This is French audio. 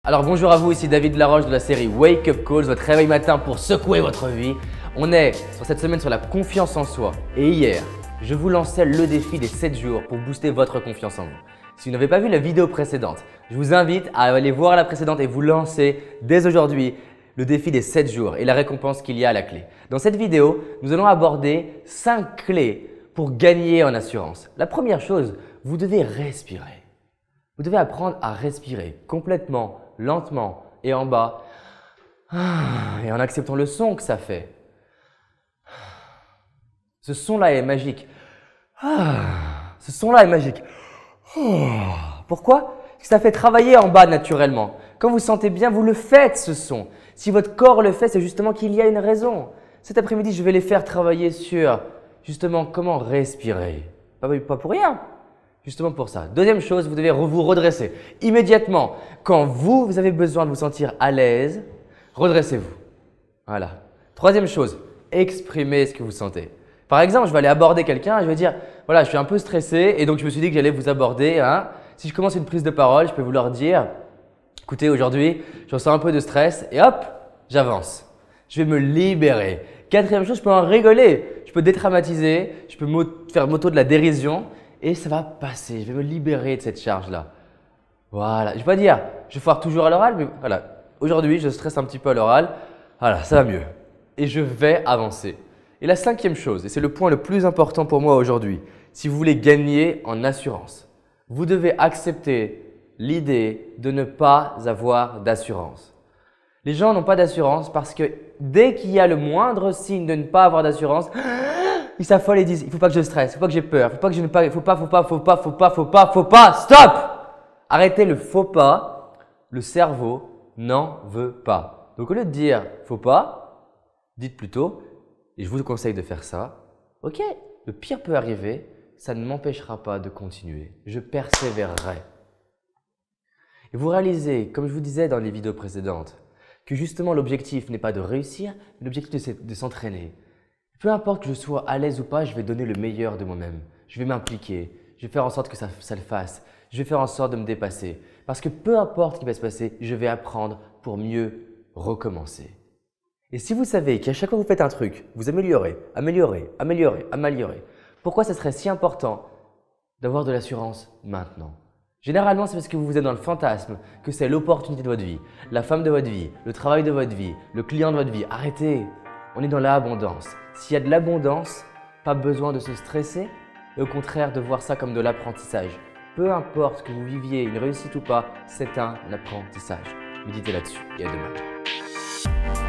Alors bonjour à vous, ici David Laroche de la série Wake Up Calls, votre réveil matin pour secouer votre vie. On est sur cette semaine sur la confiance en soi et hier, je vous lançais le défi des 7 jours pour booster votre confiance en vous. Si vous n'avez pas vu la vidéo précédente, je vous invite à aller voir la précédente et vous lancer dès aujourd'hui le défi des 7 jours et la récompense qu'il y a à la clé. Dans cette vidéo, nous allons aborder 5 clés pour gagner en assurance. La première chose, vous devez respirer. Vous devez apprendre à respirer complètement, lentement et en bas. Et en acceptant le son que ça fait. Ce son-là est magique. Ce son-là est magique. Pourquoi? Parce que ça fait travailler en bas naturellement. Quand vous sentez bien, vous le faites ce son. Si votre corps le fait, c'est justement qu'il y a une raison. Cet après-midi, je vais les faire travailler sur justement comment respirer. Pas pour rien. Justement pour ça. Deuxième chose, vous devez vous redresser. Immédiatement, quand vous avez besoin de vous sentir à l'aise, redressez-vous. Voilà. Troisième chose, exprimez ce que vous sentez. Par exemple, je vais aller aborder quelqu'un et je vais dire « Voilà, je suis un peu stressé et donc je me suis dit que j'allais vous aborder. Si je commence une prise de parole, je peux vous leur dire « Écoutez, aujourd'hui, je ressens un peu de stress et hop, j'avance. Je vais me libérer. » Quatrième chose, je peux en rigoler. Je peux détraumatiser, je peux faire moto de la dérision. Et ça va passer, je vais me libérer de cette charge-là. Voilà, je ne vais pas dire, je vais faire toujours à l'oral, mais voilà, aujourd'hui je stresse un petit peu à l'oral, voilà, ça va mieux. Et je vais avancer. Et la cinquième chose, et c'est le point le plus important pour moi aujourd'hui, si vous voulez gagner en assurance, vous devez accepter l'idée de ne pas avoir d'assurance. Les gens n'ont pas d'assurance parce que dès qu'il y a le moindre signe de ne pas avoir d'assurance, ils s'affolent et disent il ne faut pas que je stresse, il ne faut pas que j'ai peur, il ne faut pas que je ne pas, il faut pas, stop! Arrêtez le faut pas, le cerveau n'en veut pas. Donc au lieu de dire faut pas, dites plutôt, et je vous conseille de faire ça, ok, le pire peut arriver, ça ne m'empêchera pas de continuer, je persévérerai. Et vous réalisez, comme je vous disais dans les vidéos précédentes, que justement l'objectif n'est pas de réussir, mais l'objectif c'est de s'entraîner. Peu importe que je sois à l'aise ou pas, je vais donner le meilleur de moi-même. Je vais m'impliquer. Je vais faire en sorte que ça le fasse. Je vais faire en sorte de me dépasser. Parce que peu importe ce qui va se passer, je vais apprendre pour mieux recommencer. Et si vous savez qu'à chaque fois que vous faites un truc, vous améliorez, pourquoi ça serait si important d'avoir de l'assurance maintenant? Généralement, c'est parce que vous êtes dans le fantasme, que c'est l'opportunité de votre vie, la femme de votre vie, le travail de votre vie, le client de votre vie. Arrêtez! On est dans l'abondance. S'il y a de l'abondance, pas besoin de se stresser et au contraire de voir ça comme de l'apprentissage. Peu importe que vous viviez une réussite ou pas, c'est un apprentissage. Méditez là-dessus et à demain.